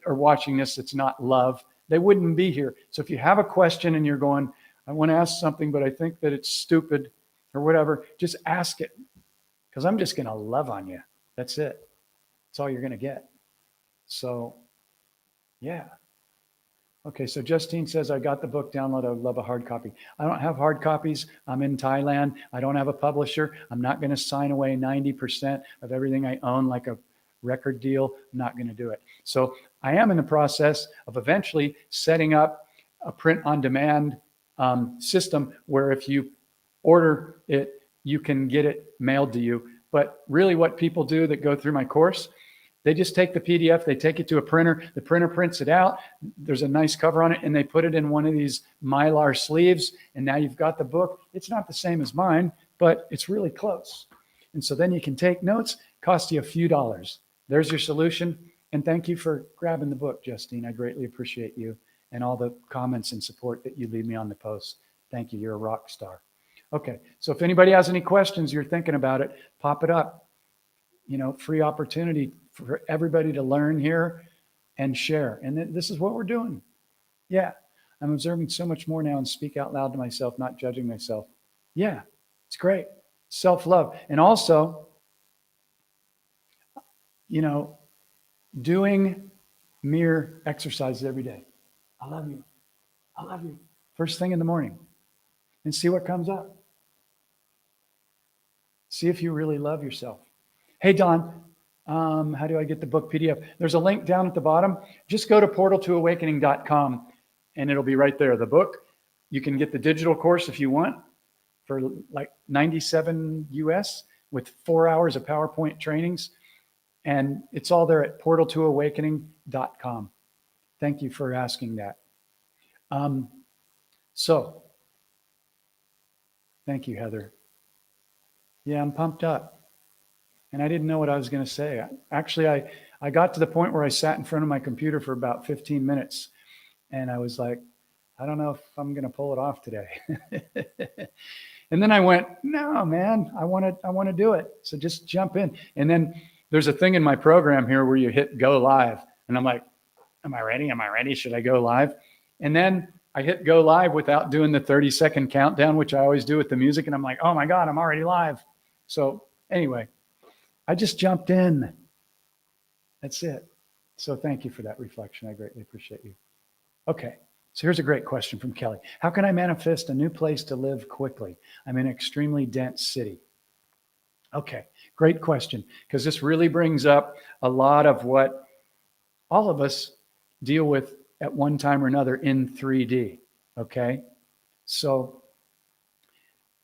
S1: or watching this that's not love. They wouldn't be here. So if you have a question and you're going, I want to ask something, but I think that it's stupid or whatever, just ask it. Because I'm just going to love on you. That's it. That's all you're going to get. So, yeah. Okay, so Justine says, I got the book download. I would love a hard copy. I don't have hard copies. I'm in Thailand. I don't have a publisher. I'm not going to sign away 90% of everything I own like a record deal. I'm not going to do it. So I am in the process of eventually setting up a print on demand system where if you order it, you can get it mailed to you. But really what people do that go through my course, They just take the PDF, they take it to a printer, the printer prints it out, there's a nice cover on it, and they put it in one of these Mylar sleeves, and now you've got the book. It's not the same as mine, but it's really close. And so then you can take notes, cost you a few dollars. There's your solution. And thank you for grabbing the book, Justine. I greatly appreciate you and all the comments and support that you leave me on the post. Thank you. You're a rock star. Okay. So if anybody has any questions, you're thinking about it, pop it up. You know, free opportunity for everybody to learn here and share. And this is what we're doing. Yeah. I'm observing so much more now and speak out loud to myself, not judging myself. Yeah. It's great. Self-love. And also, you know, doing mere exercises every day. I love you. I love you. First thing in the morning. And see what comes up. See if you really love yourself. Hey, Don, how do I get the book PDF? There's a link down at the bottom. Just go to portaltoawakening.com and it'll be right there. The book, you can get the digital course if you want for like $97 US with 4 hours of PowerPoint trainings. And it's all there at portaltoawakening.com. Thank you for asking that. So, thank you, Heather. Yeah, I'm pumped up. And I didn't know what I was going to say. Actually, I got to the point where I sat in front of my computer for about 15 minutes. And I was like, I don't know if I'm going to pull it off today. And then I went, no, man, I want to do it. So just jump in. And then there's a thing in my program here where you hit go live. And I'm like, am I ready? Am I ready? Should I go live? And then I hit go live without doing the 30-second countdown, which I always do with the music. And I'm like, oh my God, I'm already live. So anyway, I just jumped in. That's it. So thank you for that reflection. I greatly appreciate you. Okay. So here's a great question from Kelly. How can I manifest a new place to live quickly? I'm in an extremely dense city. Okay, great question, because this really brings up a lot of what all of us deal with at one time or another in 3D, okay? So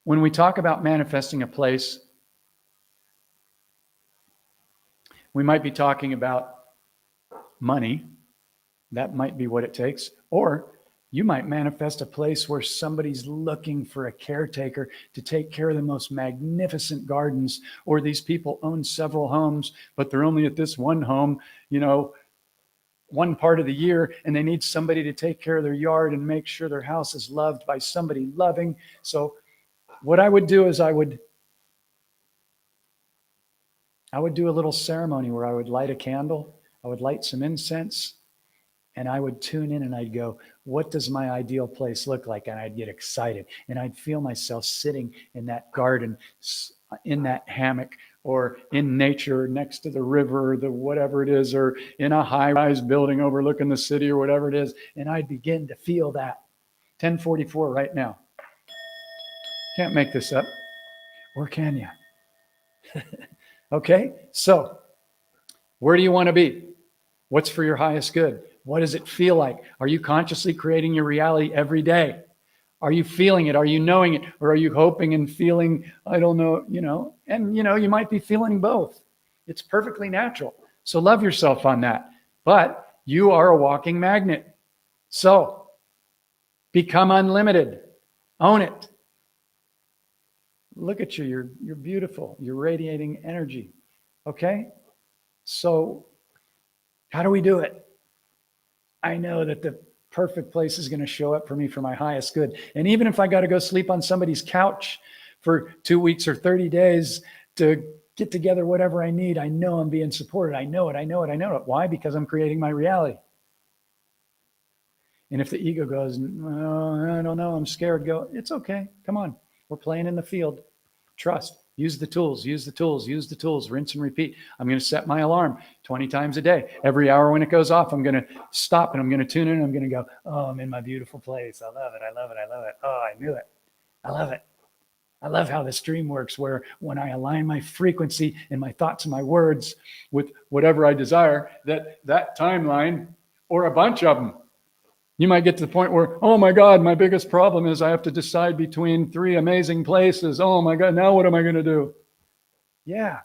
S1: when we talk about manifesting a place, we might be talking about money. That might be what it takes. Or you might manifest a place where somebody's looking for a caretaker to take care of the most magnificent gardens, or these people own several homes, but they're only at this one home, you know, one part of the year, and they need somebody to take care of their yard and make sure their house is loved by somebody loving. So what I would do is I would do a little ceremony where I would light a candle, I would light some incense, and I would tune in and I'd go, what does my ideal place look like? And I'd get excited and I'd feel myself sitting in that garden, in that hammock, or in nature next to the river, or the whatever it is, or in a high-rise building overlooking the city or whatever it is. And I'd begin to feel that. 10:44 right now. Can't make this up. Or can you? Okay, so where do you want to be? What's for your highest good? What does it feel like? Are you consciously creating your reality every day? Are you feeling it? Are you knowing it? Or are you hoping and feeling, I don't know, you know, and you know, you might be feeling both. It's perfectly natural. So love yourself on that. But you are a walking magnet. So become unlimited. Own it. Look at you. You're beautiful. You're radiating energy. Okay? So how do we do it? I know that the perfect place is going to show up for me for my highest good. And even if I got to go sleep on somebody's couch for 2 weeks or 30 days to get together whatever I need, I know I'm being supported. I know it. I know it. I know it. Why? Because I'm creating my reality. And if the ego goes, oh, I don't know, I'm scared, go, it's okay. Come on. We're playing in the field. Trust. Use the tools, use the tools, use the tools, rinse and repeat. I'm going to set my alarm 20 times a day. Every hour when it goes off, I'm going to stop and I'm going to tune in. I'm going to go, oh, I'm in my beautiful place. I love it. I love it. I love it. Oh, I knew it. I love it. I love how this dream works, where when I align my frequency and my thoughts and my words with whatever I desire, that timeline, or a bunch of them, you might get to the point where, oh my God, my biggest problem is I have to decide between 3 amazing places. Oh my God, now what am I going to do? Yeah,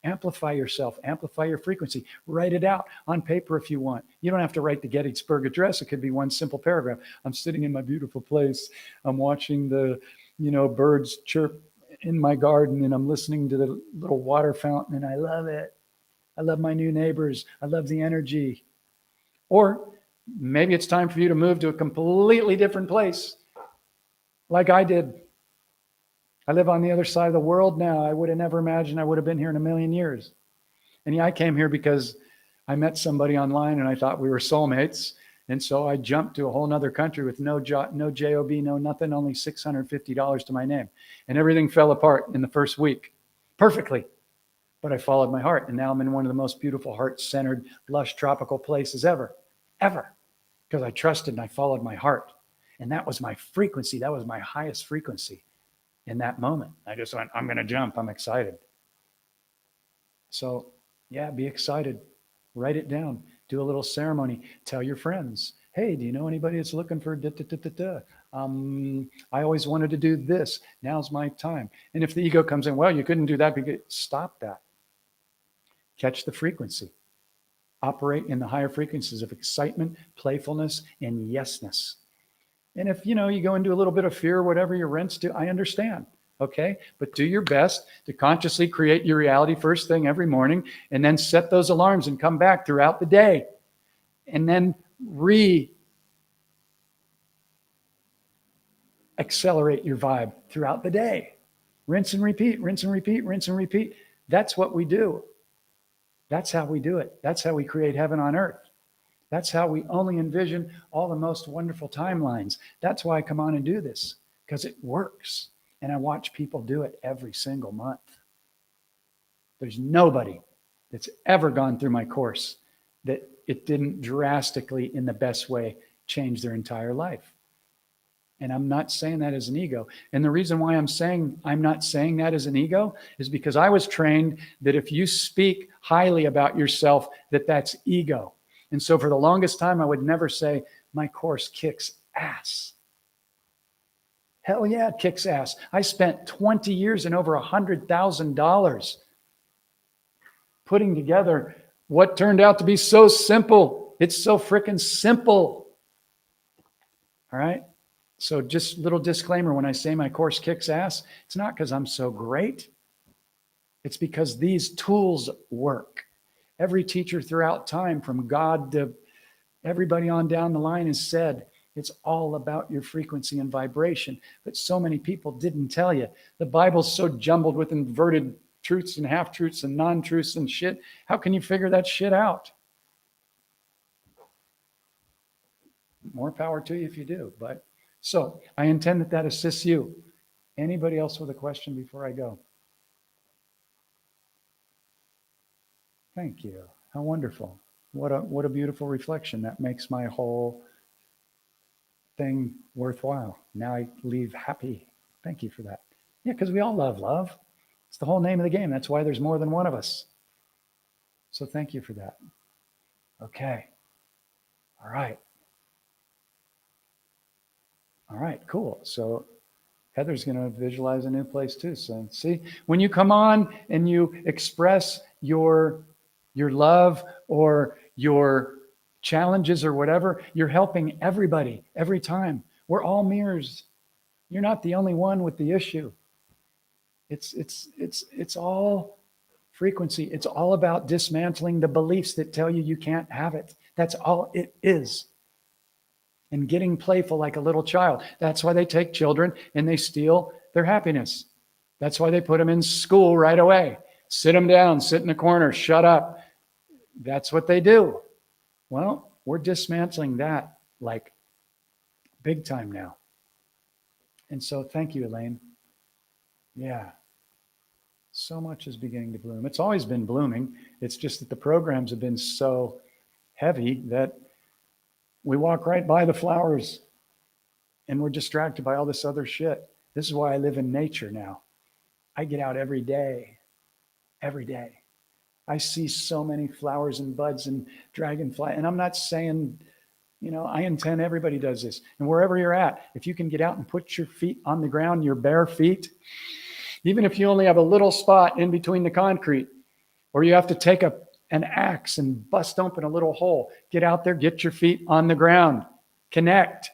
S1: Amplify yourself, amplify your frequency, write it out on paper if you want. You don't have to write the Gettysburg Address. It could be one simple paragraph. I'm sitting in my beautiful place. I'm watching the, birds chirp in my garden, and I'm listening to the little water fountain, and I love it. I love my new neighbors. I love the energy. Or maybe it's time for you to move to a completely different place, like I did. I live on the other side of the world now. I would have never imagined I would have been here in a million years. And yeah, I came here because I met somebody online and I thought we were soulmates. And so I jumped to a whole nother country with no job, no JOB, no nothing, only $650 to my name. And everything fell apart in the first week perfectly. But I followed my heart. And now I'm in one of the most beautiful, heart-centered, lush, tropical places ever. Because I trusted and I followed my heart. And that was my frequency. That was my highest frequency. In that moment, I just went, I'm going to jump. I'm excited. So yeah, be excited. Write it down. Do a little ceremony. Tell your friends, hey, do you know anybody that's looking for I always wanted to do this. Now's my time. And if the ego comes in, well, you couldn't do that. Stop that. Catch the frequency. Operate in the higher frequencies of excitement, playfulness, and yesness. And if, you go into a little bit of fear or whatever your rents do, I understand. Okay. But do your best to consciously create your reality first thing every morning, and then set those alarms and come back throughout the day, and then accelerate your vibe throughout the day. Rinse and repeat, rinse and repeat, rinse and repeat. That's what we do. That's how we do it. That's how we create heaven on earth. That's how we only envision all the most wonderful timelines. That's why I come on and do this, because it works. And I watch people do it every single month. There's nobody that's ever gone through my course that it didn't drastically, in the best way, change their entire life. And I'm not saying that as an ego. And the reason why I'm not saying that as an ego is because I was trained that if you speak highly about yourself, that's ego. And so for the longest time, I would never say, my course kicks ass. Hell yeah, it kicks ass. I spent 20 years and over $100,000 putting together what turned out to be so simple. It's so freaking simple. All right? So just a little disclaimer, when I say my course kicks ass, it's not because I'm so great. It's because these tools work. Every teacher throughout time, from God to everybody on down the line, has said it's all about your frequency and vibration. But so many people didn't tell you. The Bible's so jumbled with inverted truths and half-truths and non-truths and shit. How can you figure that shit out? More power to you if you do. But so I intend that assists you. Anybody else with a question before I go? Thank you. How wonderful. What a beautiful reflection. That makes my whole thing worthwhile. Now I leave happy. Thank you for that. Yeah, because we all love love. It's the whole name of the game. That's why there's more than one of us. So thank you for that. Okay. All right, cool. So Heather's going to visualize a new place too. So see, when you come on and you express your love or your challenges or whatever, you're helping everybody every time. We're all mirrors. You're not the only one with the issue. It's all frequency. It's all about dismantling the beliefs that tell you can't have it. That's all it is. And getting playful like a little child. That's why they take children and they steal their happiness. That's why they put them in school right away. Sit them down, sit in a corner, shut up. That's what they do. Well, we're dismantling that like big time now. And so thank you, Elaine. Yeah. So much is beginning to bloom. It's always been blooming. It's just that the programs have been so heavy that we walk right by the flowers and we're distracted by all this other shit. This is why I live in nature now. I get out every day. Every day. I see so many flowers and buds and dragonfly. And I'm not saying, I intend everybody does this. And wherever you're at, if you can get out and put your feet on the ground, your bare feet, even if you only have a little spot in between the concrete, Or you have to take an axe and bust open a little hole. Get out there, get your feet on the ground, connect.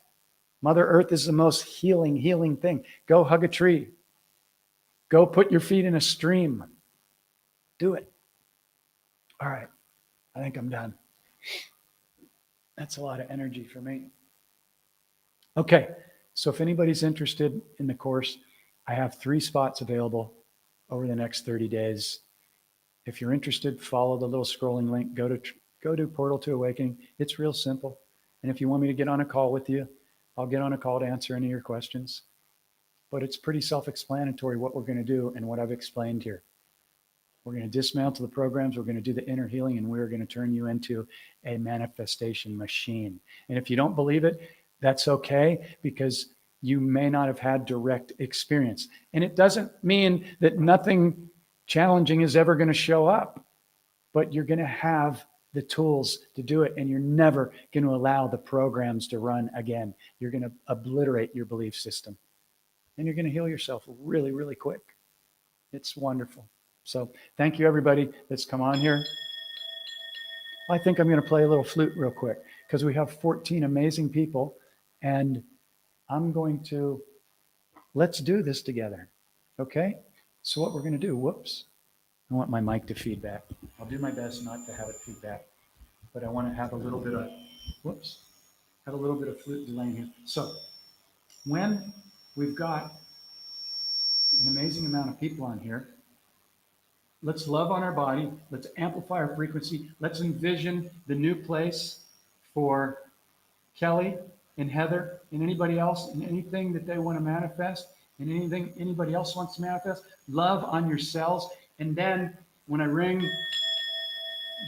S1: Mother Earth is the most healing thing. Go hug a tree. Go put your feet in a stream. Do it. All right. I think I'm done. That's a lot of energy for me. Okay. So if anybody's interested in the course, I have 3 spots available over the next 30 days. If you're interested, follow the little scrolling link. Go to Portal to Awakening. It's real simple. And if you want me to get on a call with you, I'll get on a call to answer any of your questions. But it's pretty self-explanatory what we're going to do and what I've explained here. We're going to dismantle the programs. We're going to do the inner healing, and we're going to turn you into a manifestation machine. And if you don't believe it, that's okay, because you may not have had direct experience. And it doesn't mean that nothing challenging is ever going to show up, but you're going to have the tools to do it, and you're never going to allow the programs to run again. You're going to obliterate your belief system, and you're going to heal yourself really, really quick. It's wonderful. So thank you, everybody that's come on here. I think I'm going to play a little flute real quick, because we have 14 amazing people, and I'm going to, let's do this together. Okay? So what we're going to do, whoops, I want my mic to feedback. I'll do my best not to have it feedback, but I want to have a little bit of, whoops, have a little bit of flute delay in here. So when we've got an amazing amount of people on here, let's love on our body. Let's amplify our frequency. Let's envision the new place for Kelly and Heather and anybody else, and anything that they want to manifest, and anything anybody else wants to manifest. Love on your cells. And then when I ring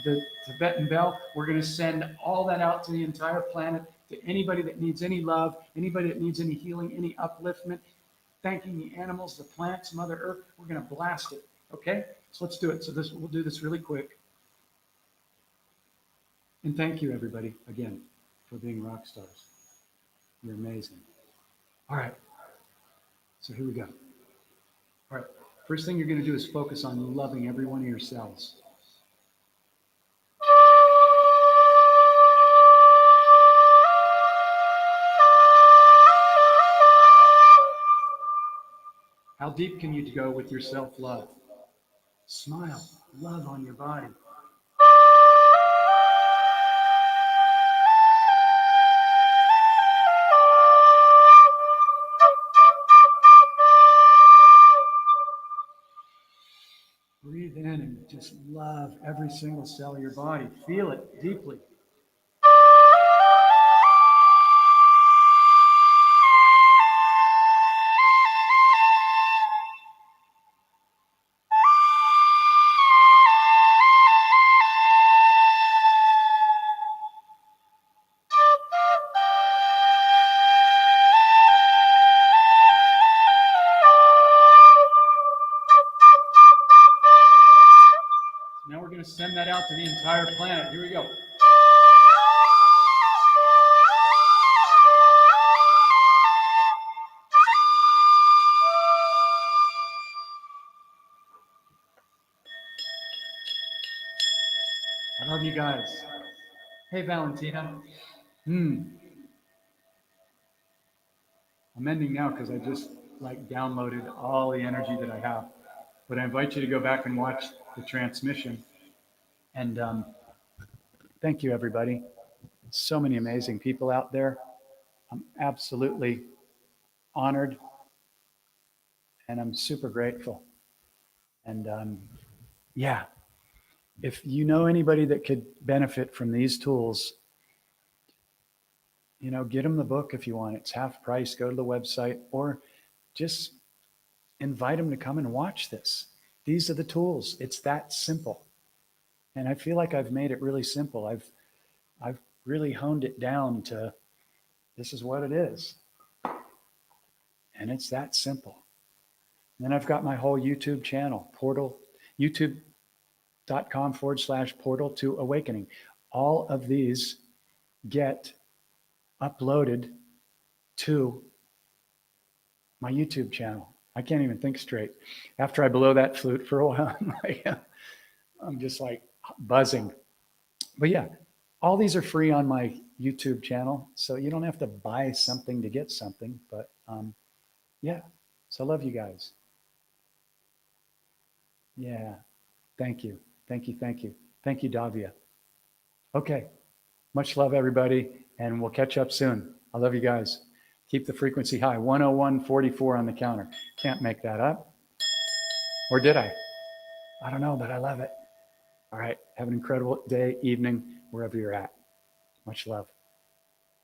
S1: the Tibetan bell, we're going to send all that out to the entire planet, to anybody that needs any love, anybody that needs any healing, any upliftment, thanking the animals, the plants, Mother Earth. We're going to blast it. Okay? So let's do it. So we'll do this really quick. And thank you, everybody, again, for being rock stars. You're amazing. All right. So here we go. All right. First thing you're going to do is focus on loving every one of your cells. How deep can you go with your self-love? Smile. Love on your body. Breathe in and just love every single cell of your body. Feel it deeply. Now we're going to send that out to the entire planet. Here we go. I love you guys. Hey, Valentina. I'm ending now because I just downloaded all the energy that I have. But I invite you to go back and watch the transmission. And thank you, everybody. So many amazing people out there. I'm absolutely honored, and I'm super grateful. And yeah, if you know anybody that could benefit from these tools, get them the book if you want. It's half price. Go to the website, or just invite them to come and watch this. These are the tools. It's that simple. And I feel like I've made it really simple. I've really honed it down to, this is what it is. And it's that simple. And then I've got my whole YouTube channel, youtube.com/portal to awakening. All of these get uploaded to my YouTube channel. I can't even think straight. After I blow that flute for a while, I'm like, I'm just like buzzing. But yeah, all these are free on my YouTube channel. So you don't have to buy something to get something. But yeah, so I love you guys. Yeah. Thank you. Thank you. Thank you. Thank you, Davia. Okay. Much love, everybody. And we'll catch up soon. I love you guys. Keep the frequency high. 101.44 on the counter. Can't make that up. Or did I? I don't know, but I love it. All right. Have an incredible day, evening, wherever you're at. Much love.